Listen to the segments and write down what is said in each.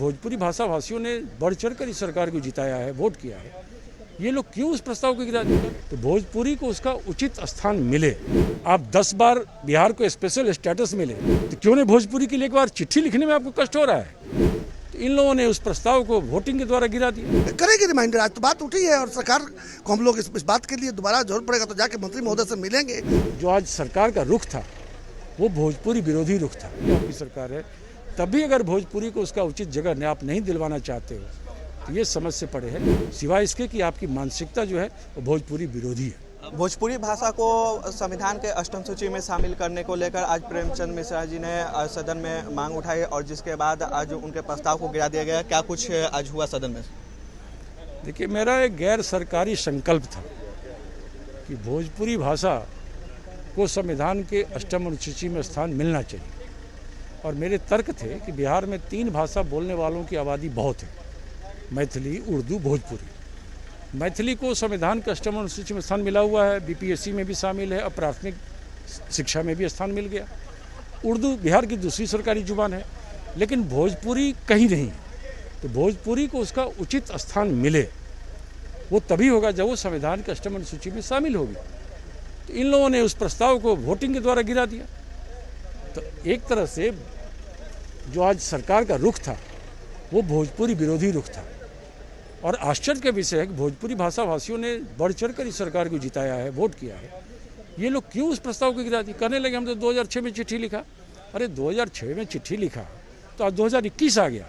भोजपुरी भाषा भाषियों ने बढ़ चढ़ कर इस सरकार को जिताया है, वोट किया है। ये लोग क्यों उस प्रस्ताव को गिरा देंगे? तो भोजपुरी को उसका उचित स्थान मिले। आप 10 बार बिहार को स्पेशल स्टेटस मिले, तो क्यों नहीं भोजपुरी के लिए एक बार चिट्ठी लिखने में आपको कष्ट हो रहा है? तो इन लोगों ने उस प्रस्ताव को वोटिंग के द्वारा गिरा दिया। करेगी रिमाइंडर, आज तो बात उठी है और सरकार को हम लोग इस बात के लिए दोबारा जरूरत पड़ेगा तो जाके मंत्री महोदय से मिलेंगे। जो आज सरकार का रुख था वो भोजपुरी विरोधी रुख था। आपकी सरकार है, तभी अगर भोजपुरी को उसका उचित जगह आप नहीं दिलवाना चाहते हो तो ये समझ से पड़े है, सिवाय इसके कि आपकी मानसिकता जो है वो भोजपुरी विरोधी है। भोजपुरी भाषा को संविधान के अष्टम सूची में शामिल करने को लेकर आज प्रेमचंद मिश्रा जी ने सदन में मांग उठाई और जिसके बाद आज उनके प्रस्ताव को गिरा दिया गया। क्या कुछ आज हुआ सदन में? देखिए, मेरा एक गैर सरकारी संकल्प था कि भोजपुरी भाषा को संविधान के अष्टम अनुसूची में स्थान मिलना चाहिए और मेरे तर्क थे कि बिहार में 3 भाषा बोलने वालों की आबादी बहुत है, मैथिली, उर्दू, भोजपुरी। मैथिली को संविधान के अष्टम अनुसूची में स्थान मिला हुआ है, बीपीएससी में भी शामिल है और प्राथमिक शिक्षा में भी स्थान मिल गया। उर्दू बिहार की दूसरी सरकारी जुबान है, लेकिन भोजपुरी कहीं नहीं है। तो भोजपुरी को उसका उचित स्थान मिले, वो तभी होगा जब वो संविधान के अष्टम अनुसूची में शामिल होगी। तो इन लोगों ने उस प्रस्ताव को वोटिंग के द्वारा गिरा दिया। तो एक तरह से जो आज सरकार का रुख था वो भोजपुरी विरोधी रुख था और आश्चर्य का विषय है कि भोजपुरी भाषा भाषियों ने बढ़ चढ़ कर इस सरकार को जिताया है, वोट किया है। ये लोग क्यों उस प्रस्ताव को गिरा दी? कहने लगे हम तो 2006 में चिट्ठी लिखा। अरे 2006 में चिट्ठी लिखा तो आज 2021 आ गया,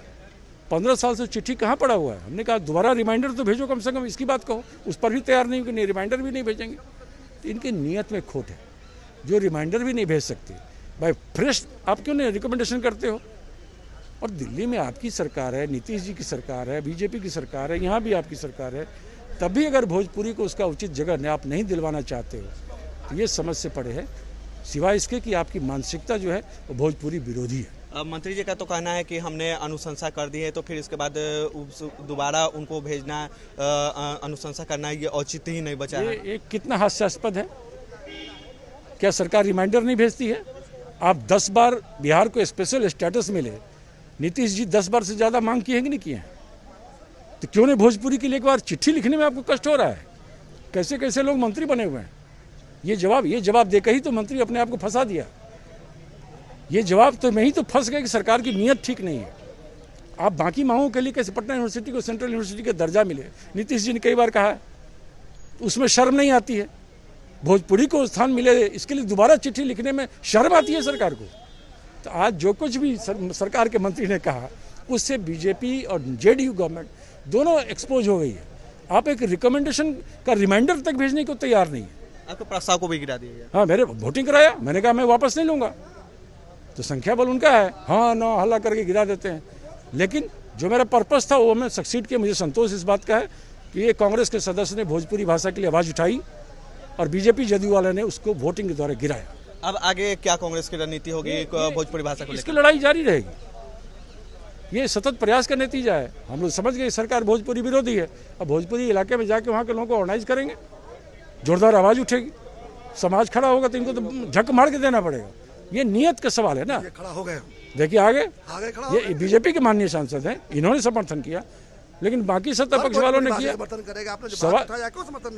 15 साल से चिट्ठी कहाँ पड़ा हुआ है? हमने कहा दोबारा रिमाइंडर तो भेजो, कम से कम इसकी बात कहो। उस पर भी तैयार नहीं, नहीं रिमाइंडर भी नहीं भेजेंगे। तो इनकी नीयत में खोट है, जो रिमाइंडर भी नहीं भेज सकते। भाई फ्रेश आप क्यों नहीं रिकमेंडेशन करते हो? और दिल्ली में आपकी सरकार है, नीतीश जी की सरकार है, बीजेपी की सरकार है, यहाँ भी आपकी सरकार है, तभी अगर भोजपुरी को उसका उचित जगह आप नहीं दिलवाना चाहते हो तो ये समझ से पड़े है, सिवाय इसके कि आपकी मानसिकता जो है वो भोजपुरी विरोधी है। मंत्री जी का तो कहना है कि हमने अनुशंसा कर दी है तो फिर इसके बाद दोबारा उनको भेजना, अनुशंसा करना, ये औचित्य ही नहीं बचा है। ये कितना हास्यास्पद है। क्या सरकार रिमाइंडर नहीं भेजती है? आप 10 बार बिहार को स्पेशल स्टेटस मिले, नीतीश जी 10 बार से ज़्यादा मांग की है कि नहीं की है? तो क्यों नहीं भोजपुरी के लिए एक बार चिट्ठी लिखने में आपको कष्ट हो रहा है? कैसे कैसे लोग मंत्री बने हुए हैं। ये जवाब देकर ही तो मंत्री अपने आप को फंसा दिया। ये जवाब तो में ही तो फंस गए कि सरकार की नीयत ठीक नहीं है। आप बाकी मांगों के लिए कैसे पटना यूनिवर्सिटी को सेंट्रल यूनिवर्सिटी का दर्जा मिले, नीतीश जी ने कई बार कहा है, उसमें शर्म नहीं आती है? भोजपुरी को स्थान मिले, इसके लिए दोबारा चिट्ठी लिखने में शर्म आती है सरकार को? तो आज जो कुछ भी सरकार के मंत्री ने कहा उससे बीजेपी और जेडीयू गवर्नमेंट दोनों एक्सपोज हो गई है। आप एक रिकमेंडेशन का रिमाइंडर तक भेजने को तैयार नहीं है। आपके प्रस्ताव को भी गिरा दिया गया। हाँ, मेरे वोटिंग कराया, मैंने कहा मैं वापस नहीं लूँगा। तो संख्या बल उनका है, हाँ ना हल्ला करके गिरा देते हैं। लेकिन जो मेरा पर्पस था वो मैं सक्सीड किया। मुझे संतोष इस बात का है कि ये कांग्रेस के सदस्य ने भोजपुरी भाषा के लिए आवाज़ उठाई और बीजेपी जेडीयू वाले ने उसको वोटिंग के द्वारा गिराया। अब आगे क्या कांग्रेस की रणनीति होगी भोजपुरी भाषा को लेकर? इसकी लड़ाई जारी रहेगी। ये सतत प्रयास का नतीजा है। हम लोग समझ गए सरकार भोजपुरी विरोधी है। अब भोजपुरी इलाके में जाके वहाँ के लोगों को ऑर्गेनाइज करेंगे, जोरदार आवाज़ उठेगी, समाज खड़ा होगा तो इनको तो झक मार के देना पड़ेगा। ये नियत का सवाल है ना। ये खड़ा हो गए, देखिए आगे खड़ा ये बीजेपी के माननीय सांसद हैं, इन्होंने समर्थन किया, लेकिन बाकी सत्ता पक्ष वालों ने किया।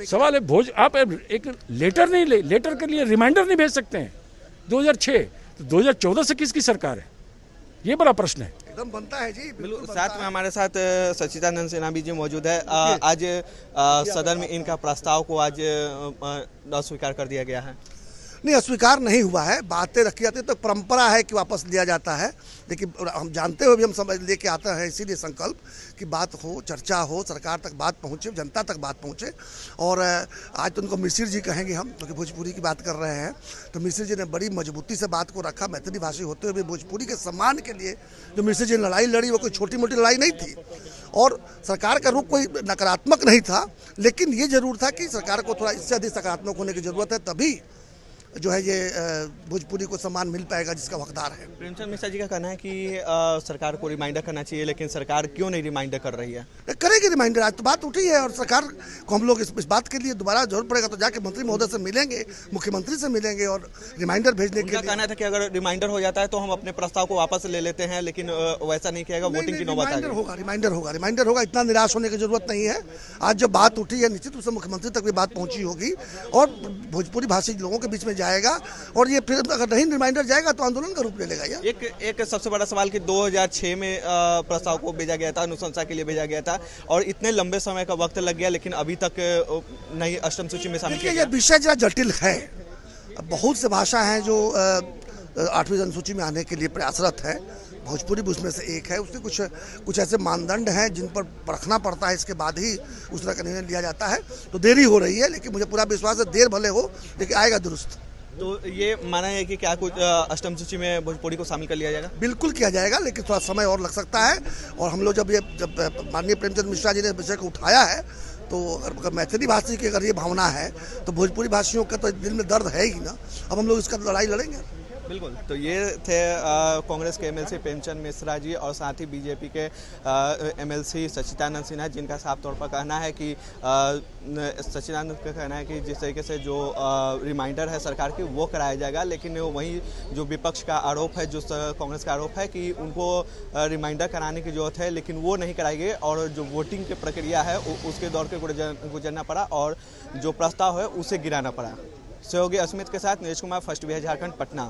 सवाल है आप एक लेटर के लिए रिमाइंडर नहीं भेज सकते हैं। 2006 तो 2014 से किसकी सरकार है? ये बड़ा प्रश्न है। एकदम बनता है जी। बिल्कुल साथ में हमारे साथ सच्चिदानंद सिन्हा भी जी मौजूद है। आज सदन में इनका प्रस्ताव को आज अस्वीकार कर दिया गया है। नहीं, अस्वीकार नहीं हुआ है, बातें रखी जाती है तो परंपरा है कि वापस लिया जाता है। लेकिन हम जानते हुए भी हम समझ लेके आते हैं इसीलिए संकल्प कि बात हो, चर्चा हो, सरकार तक बात पहुंचे, जनता तक बात पहुंचे। और आज तो उनको मिश्र जी कहेंगे हम, क्योंकि भोजपुरी की बात कर रहे हैं। तो मिश्र जी ने बड़ी मजबूती से बात को रखा। मैथिली भाषी होते हुए भी भोजपुरी के सम्मान के लिए जो मिश्र जी ने लड़ाई लड़ी वो कोई छोटी मोटी लड़ाई नहीं थी। और सरकार का रुख कोई नकारात्मक नहीं था, लेकिन ये जरूर था कि सरकार को थोड़ा इससे अधिक सकारात्मक होने की ज़रूरत है। तभी जो है ये भोजपुरी को सम्मान मिल पाएगा जिसका हकदार है। प्रेमचंद मिश्रा जी का कहना है कि सरकार को रिमाइंडर करना चाहिए, लेकिन सरकार क्यों नहीं रिमाइंडर कर रही है? करेगी रिमाइंडर, आज तो बात उठी है और सरकार को हम लोग इस बात के लिए दोबारा जरूरत पड़ेगा तो जाके मंत्री महोदय से मिलेंगे, मुख्यमंत्री से मिलेंगे और रिमाइंडर भेजने के लिए। कहना था कि अगर रिमाइंडर हो जाता है तो हम अपने प्रस्ताव को वापस ले लेते हैं, लेकिन वैसा नहीं किया, वोटिंग की नौबत आ गई। रिमाइंडर होगा, इतना निराश होने की जरूरत नहीं है। आज जब बात उठी है निश्चित रूप से मुख्यमंत्री तक भी बात पहुंची होगी और भोजपुरी भाषी लोगों के बीच में जाएगा और ये फिर अगर नहीं रिमाइंडर जाएगा तो आंदोलन का रूप ले लेगा यार। एक सबसे बड़ा सवाल कि 2006 में प्रस्ताव को भेजा गया था, अनुशंसा के लिए भेजा गया था और इतने लंबे समय का वक्त लग गया, लेकिन अभी तक नहीं अष्टम सूची में शामिल किया गया। ये विषय जरा जटिल है। बहुत से भाषा हैं जो 8वीं जनसूची में आने के लिए प्रयासरत है, भोजपुरी भी उसमें से एक है। उसके कुछ ऐसे मानदंड हैं जिन पर परखना पड़ता है, इसके बाद ही उस तरह का निर्णय लिया जाता है। तो देरी हो रही है, लेकिन मुझे पूरा विश्वास है देर भले हो लेकिन आएगा दुरुस्त। तो ये माना है कि क्या कुछ अष्टम सूची में भोजपुरी को शामिल कर लिया जाएगा? बिल्कुल किया जाएगा, लेकिन थोड़ा समय और लग सकता है। और हम लोग जब माननीय प्रेमचंद मिश्रा जी ने विषय को उठाया है तो अगर मैथिली भाषी की अगर ये भावना है तो भोजपुरी भाषियों का तो दिल में दर्द है ही ना। अब हम लोग इसका लड़ाई लड़ेंगे। बिल्कुल। तो ये थे कांग्रेस के एमएलसी प्रेमचंद मिश्रा जी और साथ ही बीजेपी के एमएलसी सच्चिदानंद सिन्हा, जिनका साफ तौर पर कहना है कि सच्चिदानंद का कहना है कि जिस तरीके से जो रिमाइंडर है सरकार की वो कराया जाएगा, लेकिन वहीं जो विपक्ष का आरोप है, जो कांग्रेस का आरोप है कि उनको रिमाइंडर कराने की जरूरत है, लेकिन वो नहीं कराई गई और जो वोटिंग की प्रक्रिया है उसके दौर के गुजरना पड़ा और जो प्रस्ताव है उसे गिराना पड़ा। सहयोगी अस्मित के साथ नीरज कुमार, फर्स्ट बिहार झारखंड, पटना।